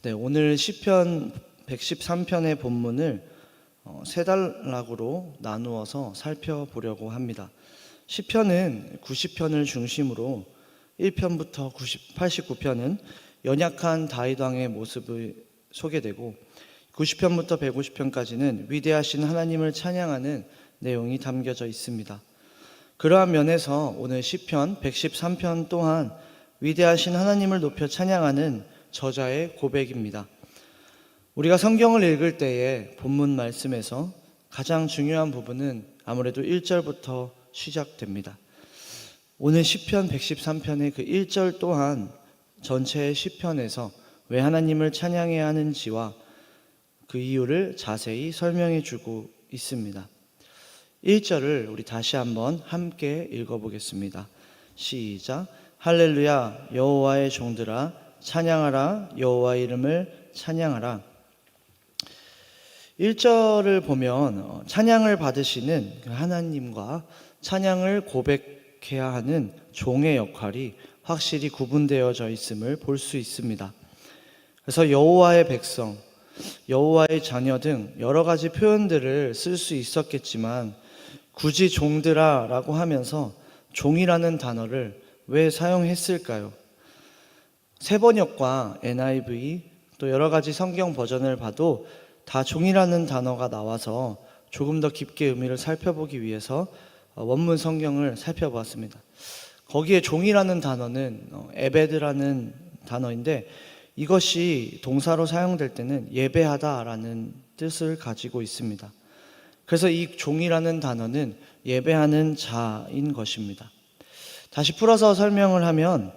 네, 오늘 시편 113편의 본문을 세 단락으로 나누어서 살펴보려고 합니다. 시편은 90편을 중심으로 1편부터 89편은 연약한 다윗 왕의 모습이 소개되고 90편부터 150편까지는 위대하신 하나님을 찬양하는 내용이 담겨져 있습니다. 그러한 면에서 오늘 시편 113편 또한 위대하신 하나님을 높여 찬양하는 저자의 고백입니다. 우리가 성경을 읽을 때에 본문 말씀에서 가장 중요한 부분은 아무래도 1절부터 시작됩니다. 오늘 시편 113편의 그 1절 또한 전체의 시편에서 왜 하나님을 찬양해야 하는지와 그 이유를 자세히 설명해 주고 있습니다. 1절을 우리 다시 한번 함께 읽어보겠습니다. 시작. 할렐루야 여호와의 종들아 찬양하라 여호와의 이름을 찬양하라. 1절을 보면 찬양을 받으시는 하나님과 찬양을 고백해야 하는 종의 역할이 확실히 구분되어져 있음을 볼 수 있습니다. 그래서 여호와의 백성, 여호와의 자녀 등 여러 가지 표현들을 쓸 수 있었겠지만 굳이 종들아 라고 하면서 종이라는 단어를 왜 사용했을까요? 새번역과 NIV 또 여러 가지 성경 버전을 봐도 다 종이라는 단어가 나와서 조금 더 깊게 의미를 살펴보기 위해서 원문 성경을 살펴보았습니다. 거기에 종이라는 단어는 에베드라는 단어인데 이것이 동사로 사용될 때는 예배하다라는 뜻을 가지고 있습니다. 그래서 이 종이라는 단어는 예배하는 자인 것입니다. 다시 풀어서 설명을 하면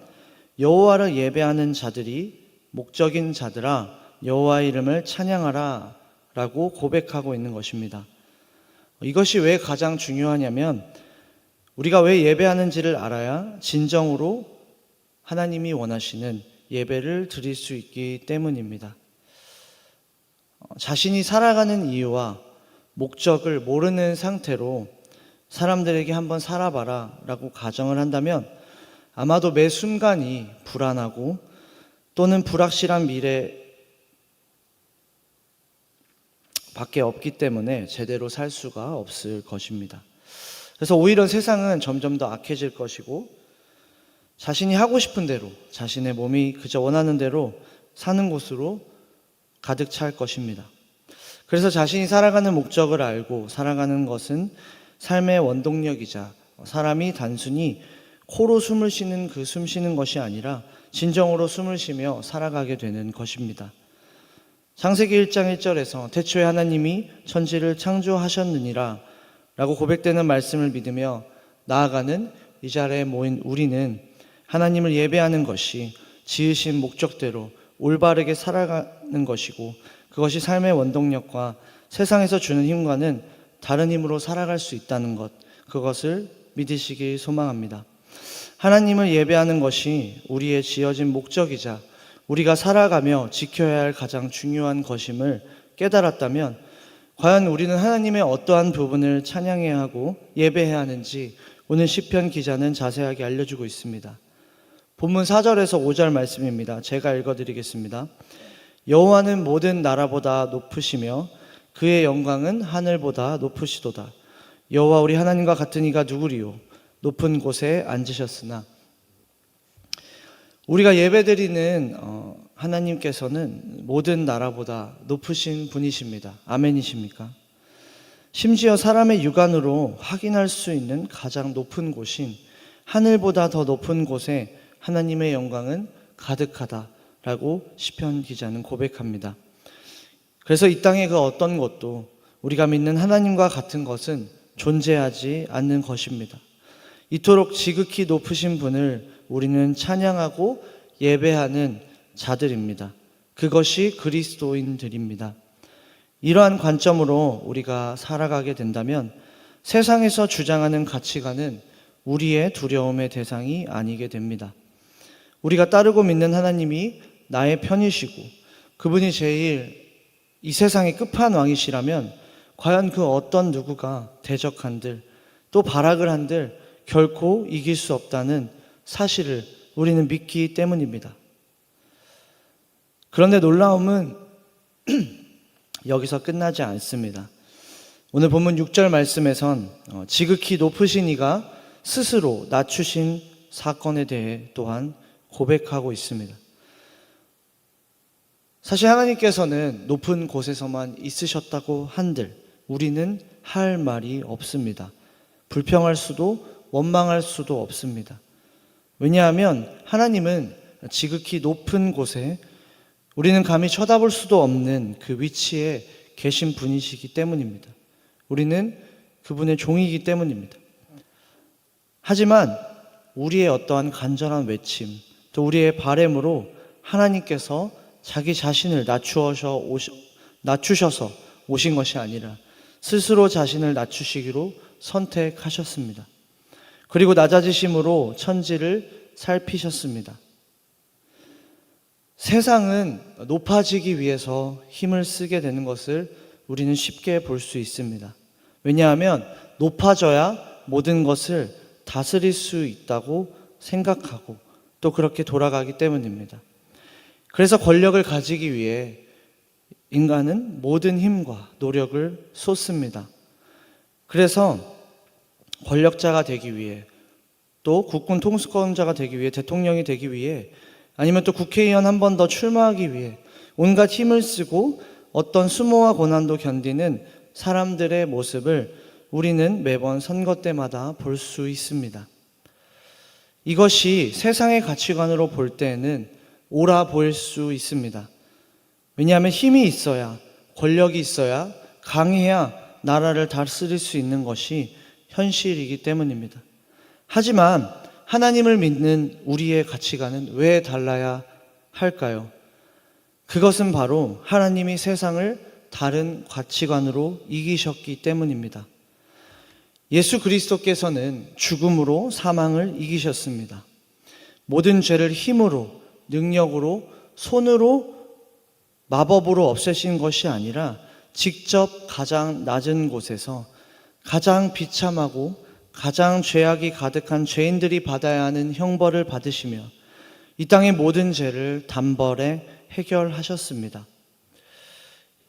여호와를 예배하는 자들이 목적인 자들아 여호와의 이름을 찬양하라 라고 고백하고 있는 것입니다. 이것이 왜 가장 중요하냐면 우리가 왜 예배하는지를 알아야 진정으로 하나님이 원하시는 예배를 드릴 수 있기 때문입니다. 자신이 살아가는 이유와 목적을 모르는 상태로 사람들에게 한번 살아봐라 라고 가정을 한다면 아마도 매 순간이 불안하고 또는 불확실한 미래 밖에 없기 때문에 제대로 살 수가 없을 것입니다. 그래서 오히려 세상은 점점 더 악해질 것이고 자신이 하고 싶은 대로 자신의 몸이 그저 원하는 대로 사는 곳으로 가득 찰 것입니다. 그래서 자신이 살아가는 목적을 알고 살아가는 것은 삶의 원동력이자 사람이 단순히 코로 숨을 쉬는 그 숨 쉬는 것이 아니라 진정으로 숨을 쉬며 살아가게 되는 것입니다. 창세기 1장 1절에서 태초에 하나님이 천지를 창조하셨느니라 라고 고백되는 말씀을 믿으며 나아가는 이 자리에 모인 우리는 하나님을 예배하는 것이 지으신 목적대로 올바르게 살아가는 것이고 그것이 삶의 원동력과 세상에서 주는 힘과는 다른 힘으로 살아갈 수 있다는 것, 그것을 믿으시길 소망합니다. 하나님을 예배하는 것이 우리의 지어진 목적이자 우리가 살아가며 지켜야 할 가장 중요한 것임을 깨달았다면 과연 우리는 하나님의 어떠한 부분을 찬양해야 하고 예배해야 하는지 오늘 시편 기자는 자세하게 알려주고 있습니다. 본문 4절에서 5절 말씀입니다. 제가 읽어드리겠습니다. 여호와는 모든 나라보다 높으시며 그의 영광은 하늘보다 높으시도다. 여호와 우리 하나님과 같은 이가 누구리요? 높은 곳에 앉으셨으나. 우리가 예배드리는 하나님께서는 모든 나라보다 높으신 분이십니다. 아멘이십니까? 심지어 사람의 육안으로 확인할 수 있는 가장 높은 곳인 하늘보다 더 높은 곳에 하나님의 영광은 가득하다라고 시편 기자는 고백합니다. 그래서 이 땅의 그 어떤 것도 우리가 믿는 하나님과 같은 것은 존재하지 않는 것입니다. 이토록 지극히 높으신 분을 우리는 찬양하고 예배하는 자들입니다. 그것이 그리스도인들입니다. 이러한 관점으로 우리가 살아가게 된다면 세상에서 주장하는 가치관은 우리의 두려움의 대상이 아니게 됩니다. 우리가 따르고 믿는 하나님이 나의 편이시고 그분이 제일 이 세상의 끝판왕이시라면 과연 그 어떤 누구가 대적한들 또 발악을 한들 결코 이길 수 없다는 사실을 우리는 믿기 때문입니다. 그런데 놀라움은 여기서 끝나지 않습니다. 오늘 본문 6절 말씀에선 지극히 높으신 이가 스스로 낮추신 사건에 대해 또한 고백하고 있습니다. 사실 하나님께서는 높은 곳에서만 있으셨다고 한들 우리는 할 말이 없습니다. 불평할 수도 원망할 수도 없습니다. 왜냐하면 하나님은 지극히 높은 곳에 우리는 감히 쳐다볼 수도 없는 그 위치에 계신 분이시기 때문입니다. 우리는 그분의 종이기 때문입니다. 하지만 우리의 어떠한 간절한 외침, 또 우리의 바램으로 하나님께서 자기 자신을 낮추셔서 오신 것이 아니라 스스로 자신을 낮추시기로 선택하셨습니다. 그리고 낮아지심으로 천지를 살피셨습니다. 세상은 높아지기 위해서 힘을 쓰게 되는 것을 우리는 쉽게 볼 수 있습니다. 왜냐하면 높아져야 모든 것을 다스릴 수 있다고 생각하고 또 그렇게 돌아가기 때문입니다. 그래서 권력을 가지기 위해 인간은 모든 힘과 노력을 쏟습니다. 그래서 권력자가 되기 위해 또 국군 통수권자가 되기 위해 대통령이 되기 위해 아니면 또 국회의원 한 번 더 출마하기 위해 온갖 힘을 쓰고 어떤 수모와 고난도 견디는 사람들의 모습을 우리는 매번 선거 때마다 볼 수 있습니다. 이것이 세상의 가치관으로 볼 때에는 옳아 보일 수 있습니다. 왜냐하면 힘이 있어야, 권력이 있어야, 강해야 나라를 다스릴 수 있는 것이 현실이기 때문입니다. 하지만 하나님을 믿는 우리의 가치관은 왜 달라야 할까요? 그것은 바로 하나님이 세상을 다른 가치관으로 이기셨기 때문입니다. 예수 그리스도께서는 죽음으로 사망을 이기셨습니다. 모든 죄를 힘으로, 능력으로, 손으로, 마법으로 없애신 것이 아니라 직접 가장 낮은 곳에서 가장 비참하고 가장 죄악이 가득한 죄인들이 받아야 하는 형벌을 받으시며 이 땅의 모든 죄를 단번에 해결하셨습니다.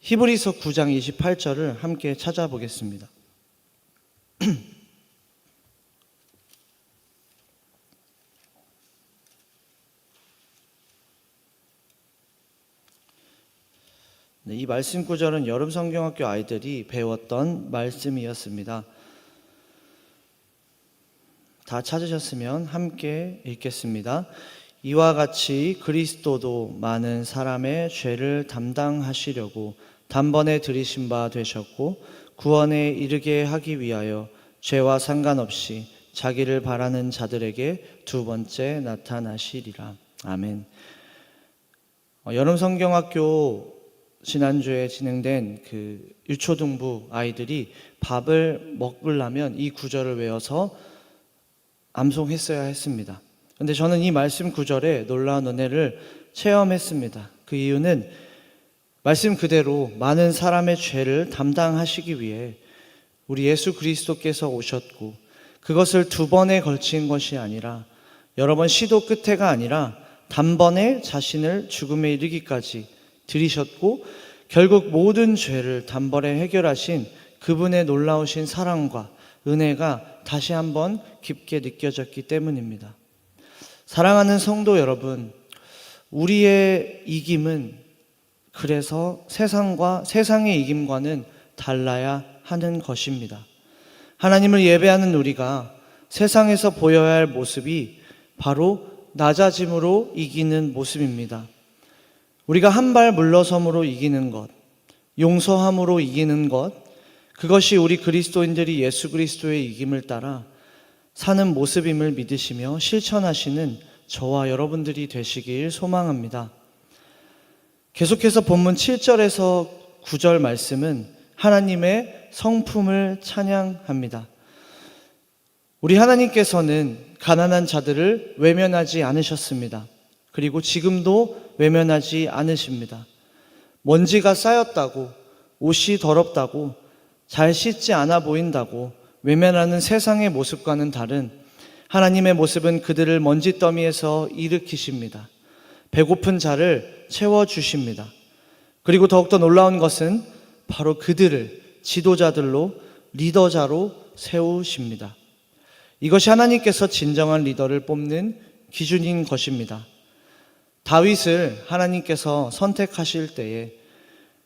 히브리서 9장 28절을 함께 찾아보겠습니다. 네, 이 말씀 구절은 여름 성경학교 아이들이 배웠던 말씀이었습니다. 다 찾으셨으면 함께 읽겠습니다. 이와 같이 그리스도도 많은 사람의 죄를 담당하시려고 단번에 들이신 바 되셨고 구원에 이르게 하기 위하여 죄와 상관없이 자기를 바라는 자들에게 두 번째 나타나시리라. 아멘. 여름 성경학교 지난주에 진행된 그 유초등부 아이들이 밥을 먹으려면 이 구절을 외워서 암송했어야 했습니다. 그런데 저는 이 말씀 구절에 놀라운 은혜를 체험했습니다. 그 이유는 말씀 그대로 많은 사람의 죄를 담당하시기 위해 우리 예수 그리스도께서 오셨고 그것을 두 번에 걸친 것이 아니라 여러 번 시도 끝에가 아니라 단번에 자신을 죽음에 이르기까지 들이셨고 결국 모든 죄를 단번에 해결하신 그분의 놀라우신 사랑과 은혜가 다시 한번 깊게 느껴졌기 때문입니다. 사랑하는 성도 여러분, 우리의 이김은 그래서 세상의 이김과는 달라야 하는 것입니다. 하나님을 예배하는 우리가 세상에서 보여야 할 모습이 바로 낮아짐으로 이기는 모습입니다. 우리가 한 발 물러섬으로 이기는 것, 용서함으로 이기는 것, 그것이 우리 그리스도인들이 예수 그리스도의 이김을 따라 사는 모습임을 믿으시며 실천하시는 저와 여러분들이 되시길 소망합니다. 계속해서 본문 7절에서 9절 말씀은 하나님의 성품을 찬양합니다. 우리 하나님께서는 가난한 자들을 외면하지 않으셨습니다. 그리고 지금도 외면하지 않으십니다. 먼지가 쌓였다고, 옷이 더럽다고, 잘 씻지 않아 보인다고 외면하는 세상의 모습과는 다른 하나님의 모습은 그들을 먼지더미에서 일으키십니다. 배고픈 자를 채워주십니다. 그리고 더욱더 놀라운 것은 바로 그들을 지도자들로, 리더자로 세우십니다. 이것이 하나님께서 진정한 리더를 뽑는 기준인 것입니다. 다윗을 하나님께서 선택하실 때에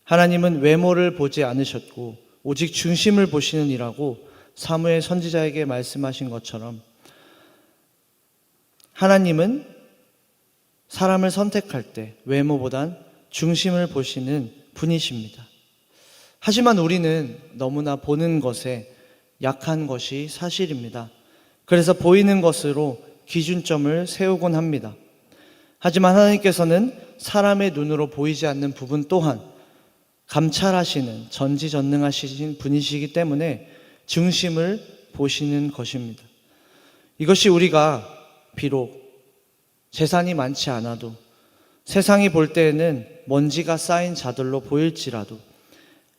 하나님은 외모를 보지 않으셨고 오직 중심을 보시는 이라고 사무엘 선지자에게 말씀하신 것처럼 하나님은 사람을 선택할 때 외모보단 중심을 보시는 분이십니다. 하지만 우리는 너무나 보는 것에 약한 것이 사실입니다. 그래서 보이는 것으로 기준점을 세우곤 합니다. 하지만 하나님께서는 사람의 눈으로 보이지 않는 부분 또한 감찰하시는 전지전능하신 분이시기 때문에 중심을 보시는 것입니다. 이것이 우리가 비록 재산이 많지 않아도 세상이 볼 때에는 먼지가 쌓인 자들로 보일지라도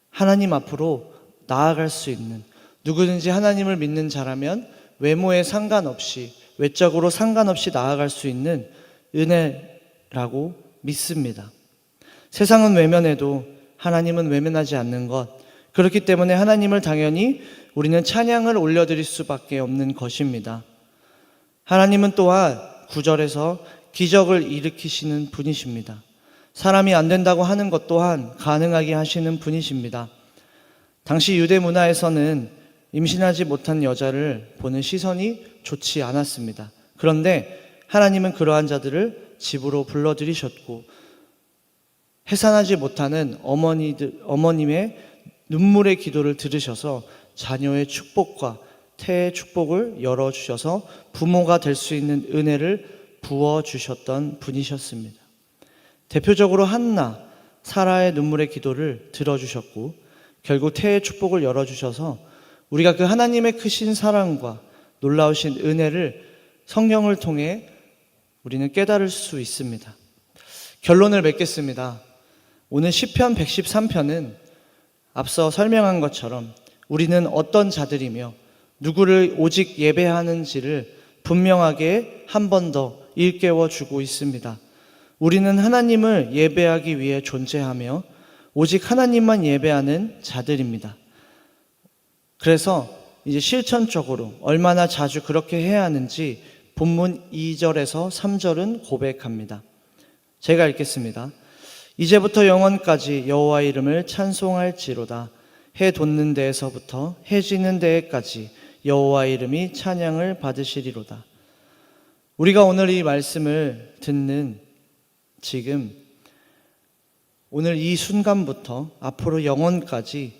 하나님 앞으로 나아갈 수 있는, 누구든지 하나님을 믿는 자라면 외모에 상관없이, 외적으로 상관없이 나아갈 수 있는 은혜라고 믿습니다. 세상은 외면해도 하나님은 외면하지 않는 것, 그렇기 때문에 하나님을 당연히 우리는 찬양을 올려드릴 수밖에 없는 것입니다. 하나님은 또한 9절에서 기적을 일으키시는 분이십니다. 사람이 안 된다고 하는 것 또한 가능하게 하시는 분이십니다. 당시 유대 문화에서는 임신하지 못한 여자를 보는 시선이 좋지 않았습니다. 그런데 하나님은 그러한 자들을 집으로 불러들이셨고 해산하지 못하는 어머님의 눈물의 기도를 들으셔서 자녀의 축복과 태의 축복을 열어주셔서 부모가 될 수 있는 은혜를 부어주셨던 분이셨습니다. 대표적으로 한나, 사라의 눈물의 기도를 들어주셨고 결국 태의 축복을 열어주셔서 우리가 그 하나님의 크신 사랑과 놀라우신 은혜를 성경을 통해 우리는 깨달을 수 있습니다. 결론을 맺겠습니다. 오늘 시편 113편은 앞서 설명한 것처럼 우리는 어떤 자들이며 누구를 오직 예배하는지를 분명하게 한 번 더 일깨워 주고 있습니다. 우리는 하나님을 예배하기 위해 존재하며 오직 하나님만 예배하는 자들입니다. 그래서 이제 실천적으로 얼마나 자주 그렇게 해야 하는지 본문 2절에서 3절은 고백합니다. 제가 읽겠습니다. 이제부터 영원까지 여호와의 이름을 찬송할지로다. 해 돋는 데에서부터 해 지는 데에까지 여호와의 이름이 찬양을 받으시리로다. 우리가 오늘 이 말씀을 듣는 지금 오늘 이 순간부터 앞으로 영원까지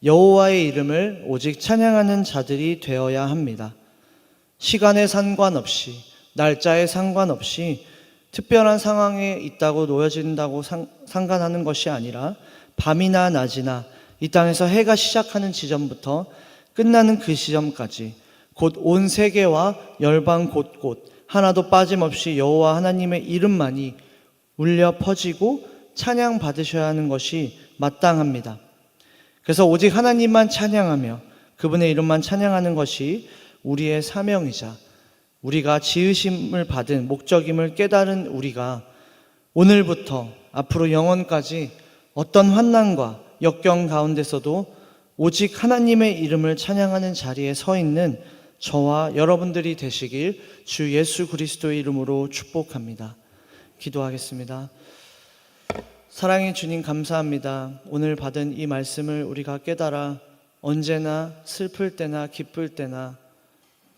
여호와의 이름을 오직 찬양하는 자들이 되어야 합니다. 시간에 상관없이, 날짜에 상관없이 특별한 상황에 있다고 놓여진다고 상관하는 것이 아니라 밤이나 낮이나 이 땅에서 해가 시작하는 지점부터 끝나는 그 시점까지 곧 온 세계와 열방 곳곳 하나도 빠짐없이 여호와 하나님의 이름만이 울려 퍼지고 찬양 받으셔야 하는 것이 마땅합니다. 그래서 오직 하나님만 찬양하며 그분의 이름만 찬양하는 것이 우리의 사명이자 우리가 지으심을 받은 목적임을 깨달은 우리가 오늘부터 앞으로 영원까지 어떤 환난과 역경 가운데서도 오직 하나님의 이름을 찬양하는 자리에 서 있는 저와 여러분들이 되시길 주 예수 그리스도의 이름으로 축복합니다. 기도하겠습니다. 사랑의 주님 감사합니다. 오늘 받은 이 말씀을 우리가 깨달아 언제나 슬플 때나 기쁠 때나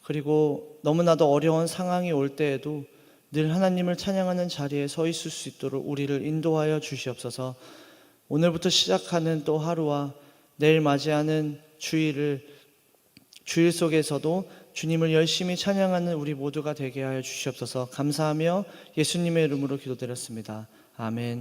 그리고 너무나도 어려운 상황이 올 때에도 늘 하나님을 찬양하는 자리에 서 있을 수 있도록 우리를 인도하여 주시옵소서. 오늘부터 시작하는 또 하루와 내일 맞이하는 주일 속에서도 주님을 열심히 찬양하는 우리 모두가 되게 하여 주시옵소서. 감사하며 예수님의 이름으로 기도드렸습니다. 아멘.